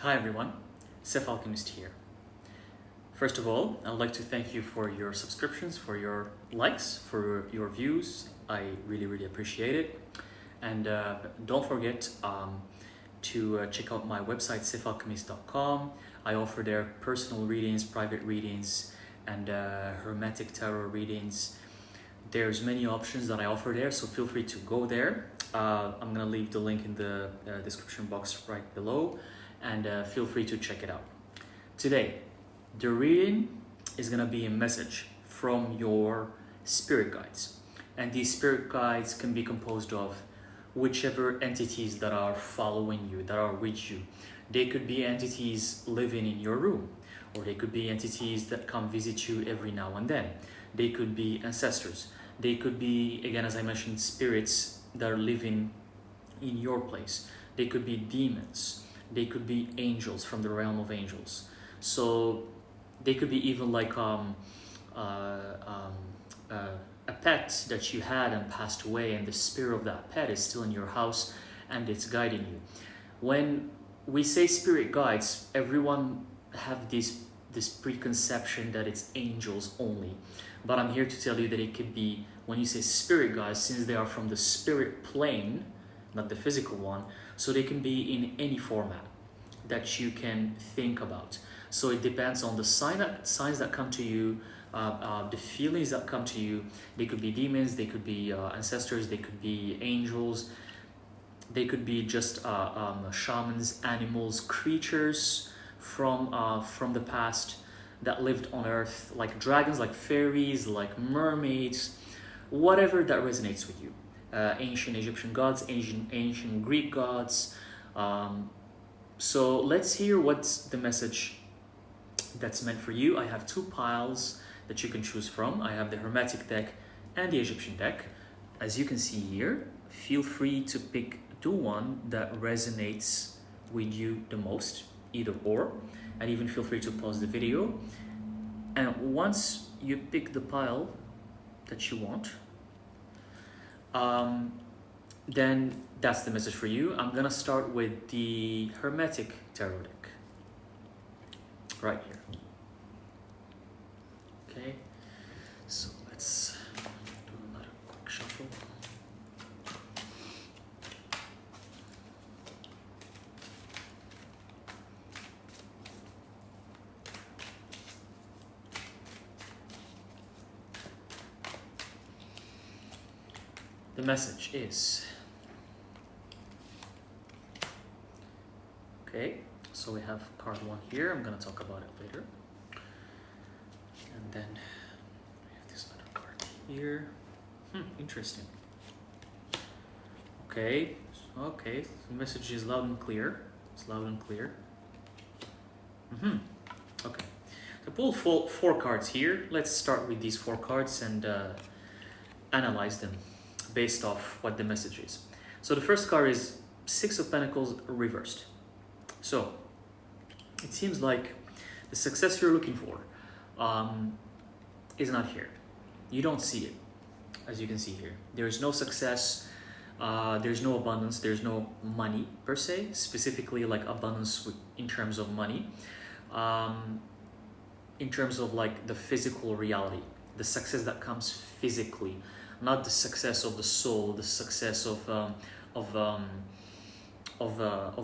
Hi everyone, Alchemist here. First of all, I would like to thank you for your subscriptions, for your likes, for your views. I really appreciate it. And don't forget to check out my website, thyself.com. I offer there personal readings, private readings, and hermetic tarot readings. There's many options that I offer there, so feel free to go there. I'm gonna leave the link in the description box right below, and feel free to check it out. Today, the reading is gonna be a message from your spirit guides, and these spirit guides can be composed of whichever entities that are following you, that are with you. They could be entities living in your room, or they could be entities that come visit you every now and then. They could be ancestors. They could be, again, as I mentioned, spirits that are living in your place. They could be demons. They could be angels from the realm of angels. So they could be even like a pet that you had and passed away, and the spirit of that pet is still in your house and it's guiding you. When we say spirit guides, everyone have this preconception that it's angels only. But I'm here to tell you that it could be, when you say spirit guides, since they are from the spirit plane, not the physical one, so they can be in any format that you can think about. So it depends on the signs that come to you, the feelings that come to you. They could be demons, they could be ancestors, they could be angels, they could be just shamans, animals, creatures from the past that lived on Earth, like dragons, like fairies, like mermaids, whatever that resonates with you. Ancient Egyptian gods, ancient Greek gods. So let's hear what's the message that's meant for you. I have two piles that you can choose from. I have the Hermetic deck and the Egyptian deck. As you can see here, feel free to pick the one that resonates with you the most, either or, and even feel free to pause the video. And once you pick the pile that you want, then that's the message for you. I'm gonna start with the Hermetic tarot deck right here. Okay, so let's do another quick shuffle. The message is, okay, so we have card one here. I'm going to talk about it later. And then we have this other card here. Interesting. Okay, the message is loud and clear. It's loud and clear. Okay, so pull four cards here. Let's start with these four cards and analyze them based off what the message is. So the first card is Six of Pentacles reversed. So it seems like the success you're looking for is not here. You don't see it, as you can see here. There is no success, there's no abundance, there's no money per se, specifically like abundance in terms of money, in terms of like the physical reality, the success that comes physically, not the success of the soul, the success of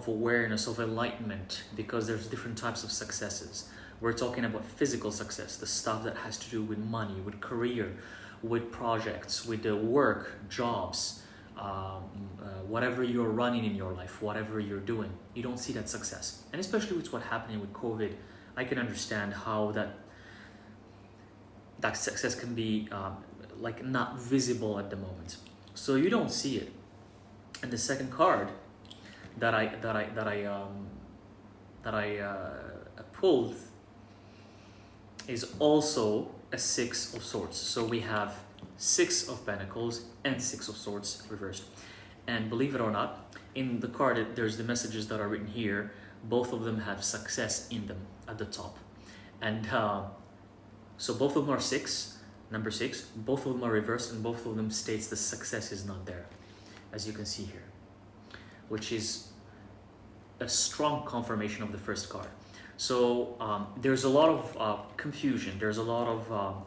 awareness, of enlightenment, because there's different types of successes. We're talking about physical success, the stuff that has to do with money, with career, with projects, with the work, jobs, whatever you're running in your life, whatever you're doing, you don't see that success. And especially with what's happening with COVID, I can understand how that success can be like not visible at the moment, so you don't see it. And the second card that I pulled is also a Six of Swords. So we have Six of Pentacles and Six of Swords reversed. And believe it or not, in the card there's the messages that are written here. Both of them have success in them at the top, and so both of them are number six, both of them are reversed, and both of them states the success is not there, as you can see here, which is a strong confirmation of the first card. So there's a lot of confusion. There's a lot of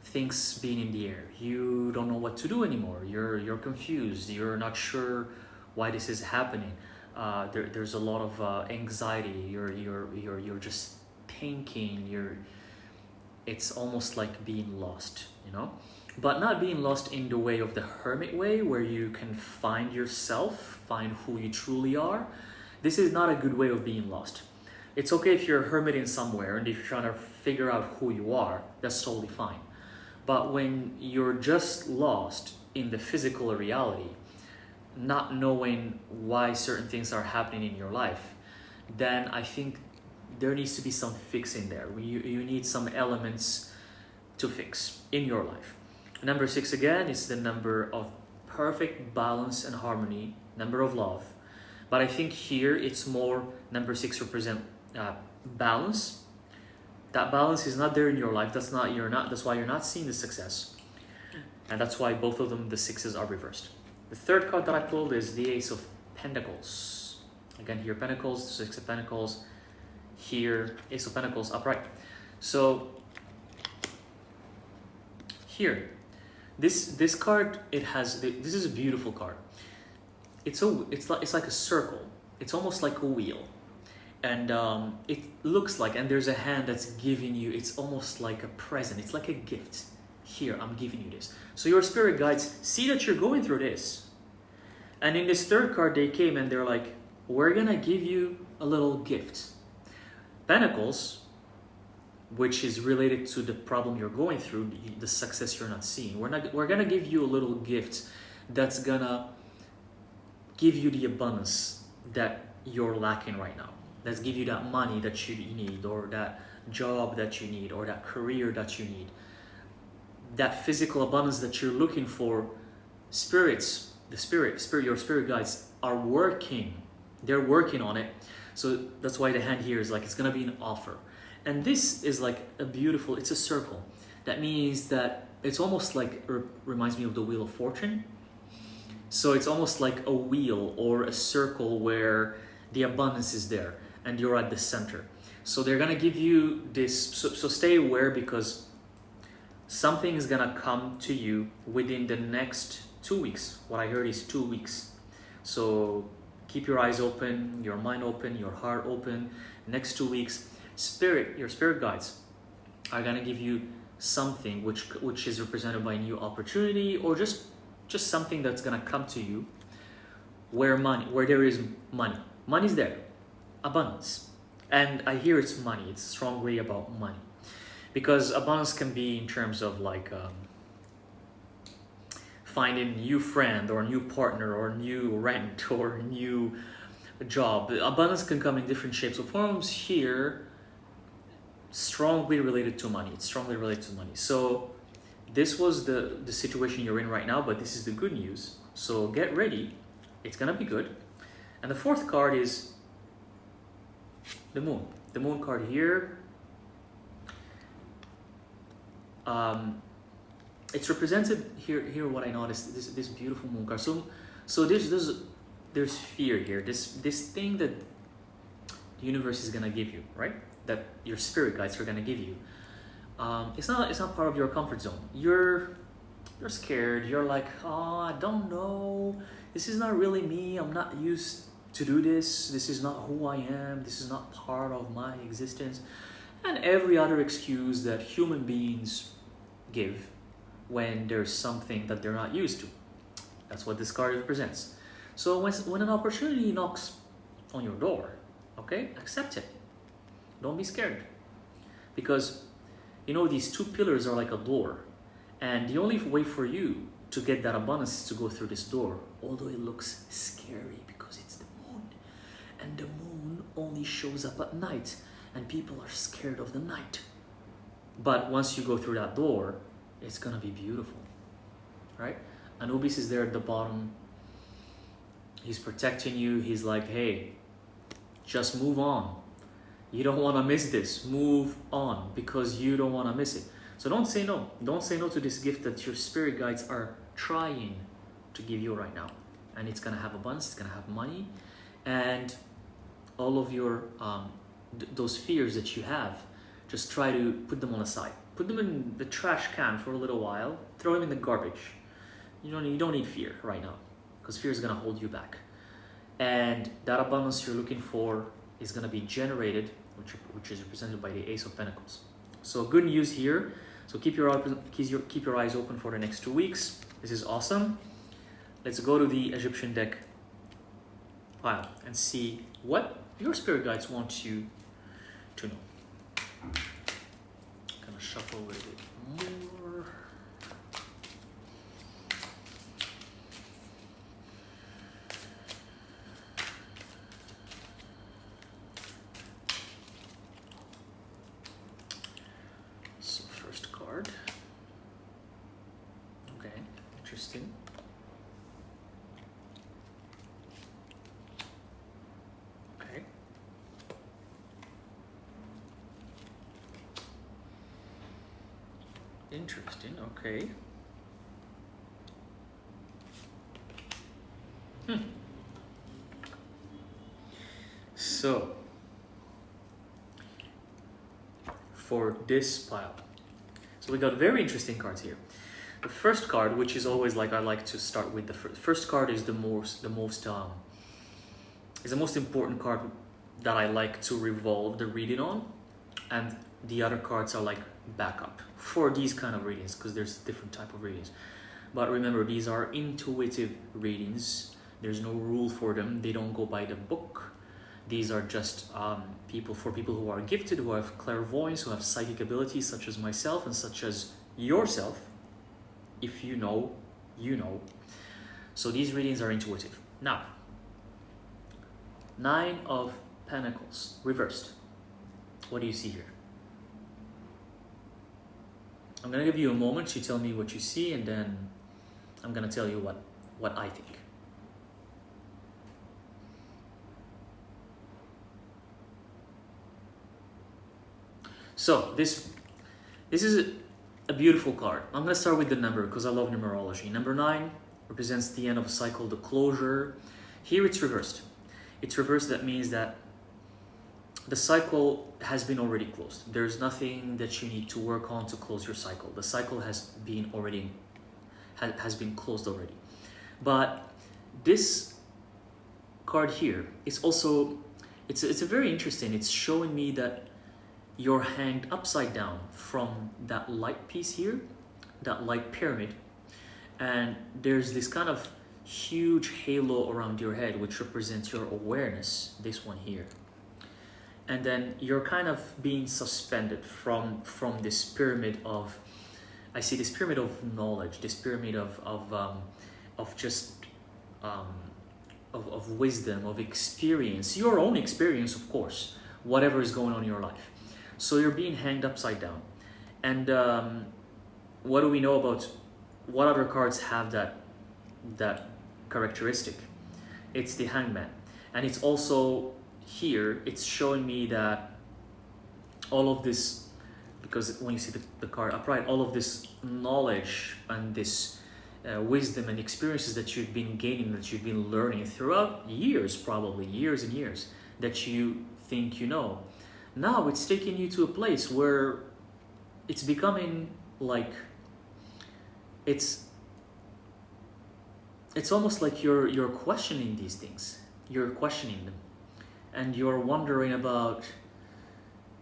things being in the air. You don't know what to do anymore. You're confused. You're not sure why this is happening. There's a lot of anxiety. You're just thinking. It's almost like being lost, you know, but not being lost in the way of the hermit way, where you can find yourself, find who you truly are. This is not a good way of being lost. It's okay if you're a hermit in somewhere and if you're trying to figure out who you are, that's totally fine. But when you're just lost in the physical reality, not knowing why certain things are happening in your life, then I think there needs to be some fix in there. You need some elements to fix in your life. Number 6 again is the number of perfect balance and harmony, number of love. But I think here it's more, number 6 represent balance. That balance is not there in your life. That's why you're not seeing the success. And that's why both of them, the 6s, are reversed. The third card that I pulled is the Ace of Pentacles. Again, here Pentacles, 6 of Pentacles. Here, Ace of Pentacles upright. So here, this card, this is a beautiful card. It's like a circle. It's almost like a wheel, and it looks like, and there's a hand that's giving you. It's almost like a present. It's like a gift. Here, I'm giving you this. So your spirit guides see that you're going through this, and in this third card, they came and they're like, "We're gonna give you a little gift." Pentacles, which is related to the problem you're going through, the success you're not seeing. We're gonna give you a little gift that's gonna give you the abundance that you're lacking right now. Let's give you that money that you need, or that job that you need, or that career that you need. That physical abundance that you're looking for, your spirit guides are working. They're working on it. So that's why the hand here is like, it's gonna be an offer. And this is like it's a circle. That means that it's almost like, reminds me of the Wheel of Fortune. So it's almost like a wheel or a circle where the abundance is there and you're at the center. So they're gonna give you this, so stay aware, because something is gonna come to you within the next 2 weeks. What I heard is 2 weeks. So keep your eyes open, your mind open, your heart open. Next 2 weeks, your spirit guides are gonna give you something which is represented by a new opportunity, or just something that's gonna come to you where there is money. Money's there, abundance. And I hear it's money. It's strongly about money, because abundance can be in terms of like finding a new friend or a new partner or a new rent or a new job. Abundance can come in different shapes or forms. Here, strongly related to money. It's strongly related to money. So this was the situation you're in right now, but this is the good news. So get ready. It's gonna be good. And the fourth card is the moon. The moon card here. It's represented here. What I noticed, this beautiful moon card. So there's fear here. This thing that the universe is gonna give you, right? That your spirit guides are gonna give you. It's not part of your comfort zone. You're scared. You're like, oh, I don't know. This is not really me. I'm not used to do this. This is not who I am. This is not part of my existence. And every other excuse that human beings give when there's something that they're not used to. That's what this card represents. So when an opportunity knocks on your door, okay, accept it. Don't be scared. Because, you know, these two pillars are like a door. And the only way for you to get that abundance is to go through this door. Although it looks scary because it's the moon. And the moon only shows up at night. And people are scared of the night. But once you go through that door, it's gonna be beautiful, right? Anubis is there at the bottom. He's protecting you. He's like, hey, just move on. You don't want to miss this. Move on, because you don't want to miss it. So don't say no. Don't say no to this gift that your spirit guides are trying to give you right now. And it's gonna have abundance. It's gonna have money. and all of your those fears that you have, just try to put them on the side. Put them in the trash can for a little while. Throw them in the garbage. You don't need fear right now, because fear is gonna hold you back. And that abundance you're looking for is gonna be generated, which is represented by the Ace of Pentacles. So good news here. So keep your eyes open for the next 2 weeks. This is awesome. Let's go to the Egyptian deck pile and see what your spirit guides want you to know. Gonna shuffle a little bit more. So first card. Okay, interesting. Okay. Interesting, okay. So, for this pile, so we got very interesting cards here. The first card, which is always like I like to start with, the first card is the most important card that I like to revolve the reading on, and the other cards are like backup for these kind of readings, because there's different type of readings. But remember, these are intuitive readings. There's no rule for them. They don't go by the book. These are just people who are gifted, who have clairvoyance, who have psychic abilities, such as myself and such as yourself. If you know, you know. So these readings are intuitive. Now, 9 of Pentacles, reversed. What do you see here? I'm going to give you a moment to tell me what you see, and then I'm going to tell you what I think. So this is a beautiful card. I'm going to start with the number because I love numerology. Number 9 represents the end of a cycle, the closure. Here it's reversed. It's reversed. That means that the cycle has been already closed. There's nothing that you need to work on to close your cycle. The cycle has been closed already. But this card here is also, it's a very interesting. It's showing me that you're hanged upside down from that light piece here, that light pyramid, and there's this kind of huge halo around your head which represents your awareness, this one here. And then you're kind of being suspended from this pyramid of, I see this pyramid of knowledge, this pyramid of wisdom, of experience, your own experience, of course, whatever is going on in your life. So you're being hanged upside down. And what do we know about, what other cards have that characteristic? It's the Hangman. And it's also here, it's showing me that all of this, because when you see the card upright, all of this knowledge and this wisdom and experiences that you've been gaining, that you've been learning throughout years, probably years and years, that you think you know. Now it's taking you to a place where it's becoming like, it's almost like you're questioning these things. You're questioning them. And you're wondering about,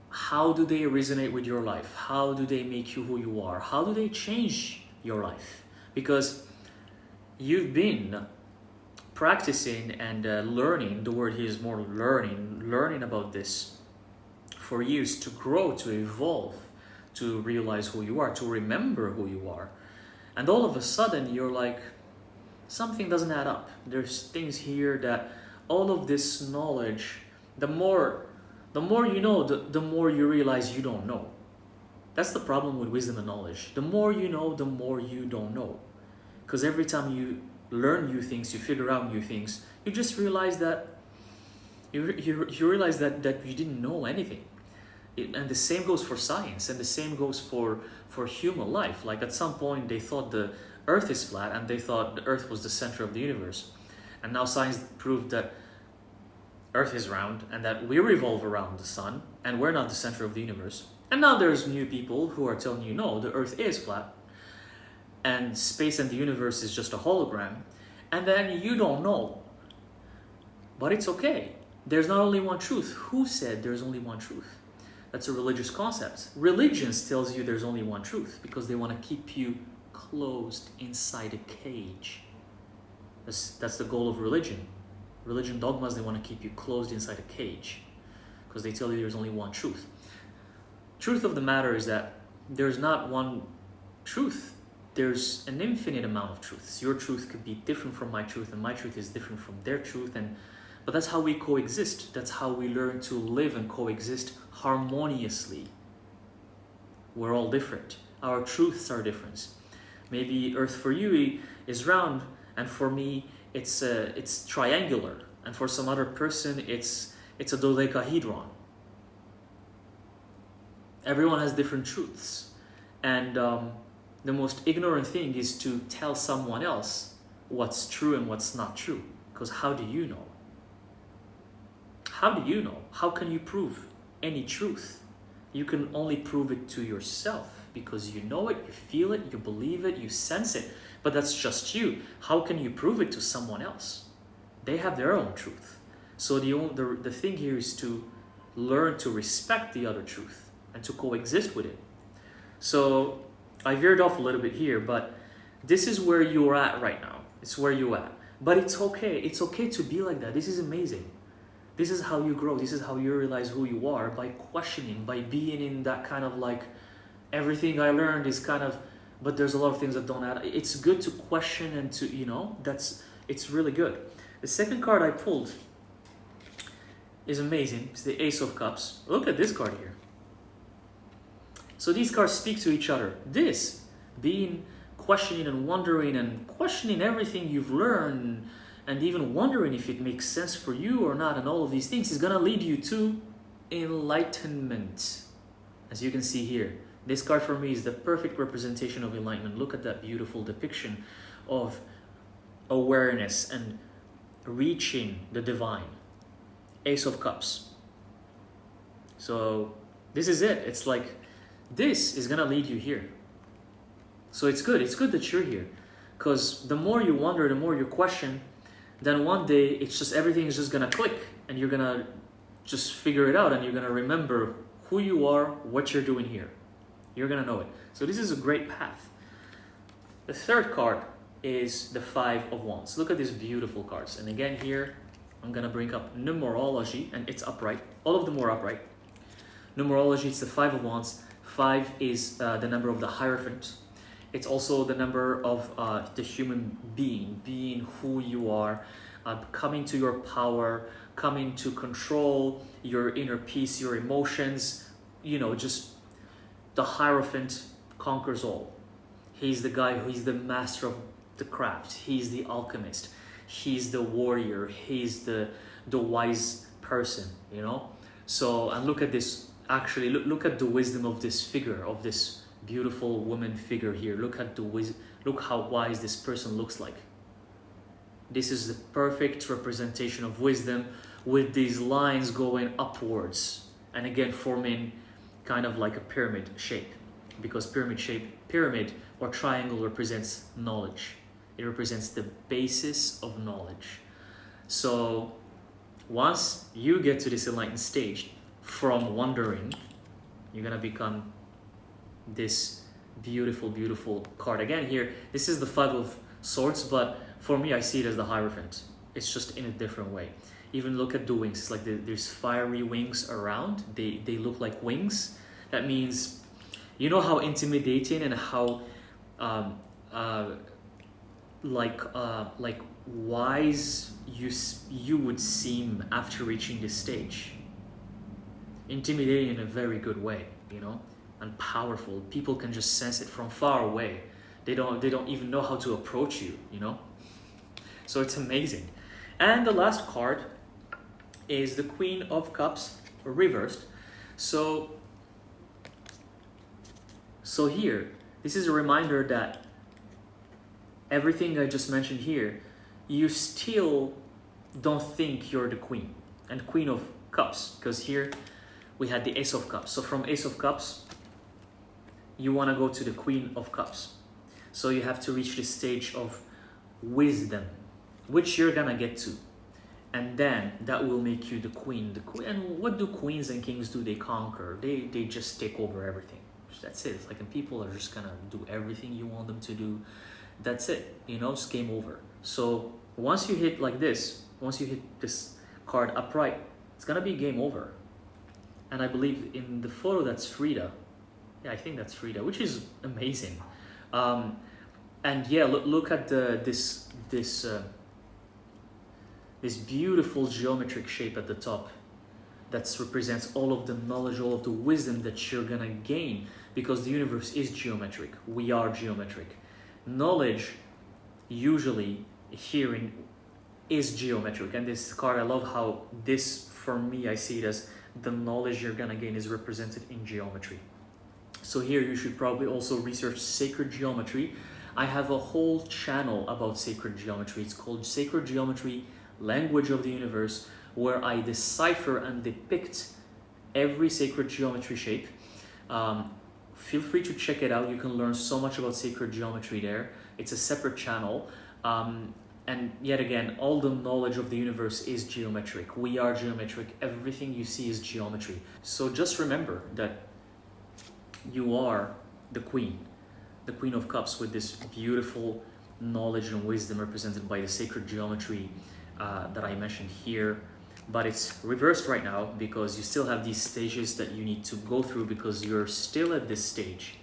how do they resonate with your life? How do they make you who you are? How do they change your life? Because you've been practicing and learning, the word here is more learning about this for years, to grow, to evolve, to realize who you are, to remember who you are. And all of a sudden you're like, something doesn't add up. There's things here that all of this knowledge, the more you know, the more you realize you don't know. That's the problem with wisdom and knowledge. The more you know, the more you don't know. Because every time you learn new things, you figure out new things, you just realize that you realize that you didn't know anything. And the same goes for science, and the same goes for human life. Like at some point they thought the Earth is flat, and they thought the Earth was the center of the universe. And now science proved that Earth is round and that we revolve around the sun and we're not the center of the universe. And now there's new people who are telling you, no, the Earth is flat and space and the universe is just a hologram. And then you don't know. But it's okay. There's not only one truth. Who said there's only one truth? That's a religious concept. Religions tells you there's only one truth because they want to keep you closed inside a cage. That's the goal of religion. Religion dogmas, they want to keep you closed inside a cage because they tell you there's only one truth. Truth of the matter is that there's not one truth. There's an infinite amount of truths. Your truth could be different from my truth and my truth is different from their truth. But that's how we coexist. That's how we learn to live and coexist harmoniously. We're all different. Our truths are different. Maybe Earth for you is round and for me it's triangular, and for some other person it's a dodecahedron. Everyone has different truths, and the most ignorant thing is to tell someone else what's true and what's not true, because how do you know? How do you know? How can you prove any truth? You can only prove it to yourself because you know it, you feel it, you believe it, you sense it. But that's just you. How can you prove it to someone else? They have their own truth. So the thing here is to learn to respect the other truth and to coexist with it. So I veered off a little bit here, but this is where you're at right now. It's where you're at. But it's okay. It's okay to be like that. This is amazing. This is how you grow. This is how you realize who you are, by questioning, by being in that kind of like, everything I learned is kind of, but there's a lot of things that don't add. It's good to question and to, it's really good. The second card I pulled is amazing. It's the Ace of Cups. Look at this card here. So these cards speak to each other. This, being questioning and wondering and questioning everything you've learned and even wondering if it makes sense for you or not, and all of these things is gonna lead you to enlightenment. As you can see here, this card for me is the perfect representation of enlightenment. Look at that beautiful depiction of awareness and reaching the divine. Ace of Cups. So this is it. It's like, this is gonna lead you here. So it's good that you're here, because the more you wonder, the more you question, then one day it's just, everything is just gonna click and you're gonna just figure it out and you're gonna remember who you are, what you're doing here. You're gonna know it. So this is a great path. The third card is the Five of Wands. Look at these beautiful cards. And again here, I'm gonna bring up numerology, and it's upright. All of them were upright. Numerology, it's the Five of Wands. 5 is the number of the Hierophant. It's also the number of the human being who you are, coming to your power, coming to control your inner peace, your emotions, just the Hierophant conquers all. He's the guy he's the master of the craft. He's the alchemist. He's the warrior. He's the wise person, So, and look at this, actually, look at the wisdom of this figure, of this beautiful woman figure here. Look at look how wise this person looks like. This is the perfect representation of wisdom, with these lines going upwards and again forming kind of like a pyramid shape, because pyramid or triangle represents knowledge. It represents the basis of knowledge. So once you get to this enlightened stage, from wondering, you're gonna become this beautiful, beautiful card. Again here, this is the Five of Swords, but for me, I see it as the Hierophant. It's just in a different way. Even look at the wings. It's like there's fiery wings around. They look like wings. That means, you know how intimidating and how like wise you would seem after reaching this stage. Intimidating in a very good way, and powerful. People can just sense it from far away. They don't even know how to approach you, So it's amazing. And the last card is the Queen of Cups reversed. So here, this is a reminder that everything I just mentioned here, you still don't think you're the queen. and Queen of Cups, because here we had the Ace of Cups. So from Ace of Cups, you want to go to the Queen of Cups. So you have to reach this stage of wisdom, which you're gonna get to. And then that will make you the queen. And what do queens and kings do? They conquer. They just take over everything. That's it. It's like, and people are just gonna do everything you want them to do. That's it. You know, it's game over. So once you hit like this, once you hit this card upright, it's gonna be game over. And I believe in the photo that's Frida. Yeah, I think that's Frida, which is amazing. And yeah, look at this beautiful geometric shape at the top that represents all of the knowledge, all of the wisdom that you're gonna gain, because the universe is geometric. We are geometric. Knowledge usually hearing is geometric, and this card, I love how this, for me, I see it as the knowledge you're gonna gain is represented in geometry. So here you should probably also research sacred geometry. I have a whole channel about sacred geometry. It's called Sacred Geometry, Language of the Universe, where I decipher and depict every sacred geometry shape. Feel free to check it out. You can learn so much about sacred geometry there. It's a separate channel. And yet again, all the knowledge of the universe is geometric. We are geometric. Everything you see is geometry. So just remember that you are the Queen of Cups, with this beautiful knowledge and wisdom represented by the sacred geometry that I mentioned here. But it's reversed right now because you still have these stages that you need to go through, because you're still at this stage,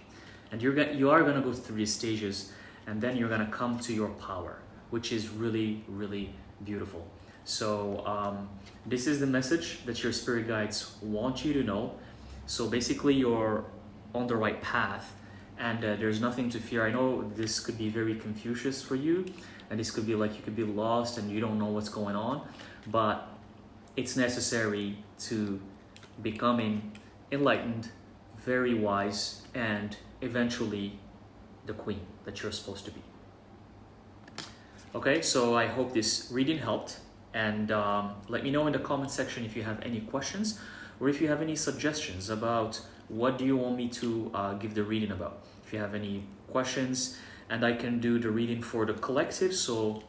and you are going to go through these stages, and then you're going to come to your power, which is really, really beautiful. So this is the message that your spirit guides want you to know. So basically you're on the right path, and there's nothing to fear. I know this could be very Confucius for you, and this could be like you could be lost and you don't know what's going on, but it's necessary to becoming enlightened, very wise, and eventually the queen that you're supposed to be. Okay, so I hope this reading helped, and let me know in the comment section if you have any questions, or if you have any suggestions about what do you want me to give the reading about. If you have any questions, and I can do the reading for the collective so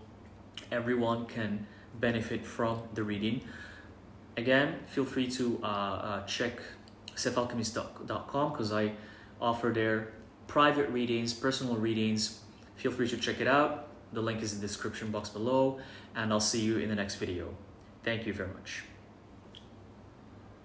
everyone can benefit from the reading. Again, feel free to check selfalchemist.com, because I offer there private readings, personal readings. Feel free to check it out. The link is in the description box below, and I'll see you in the next video. Thank you very much.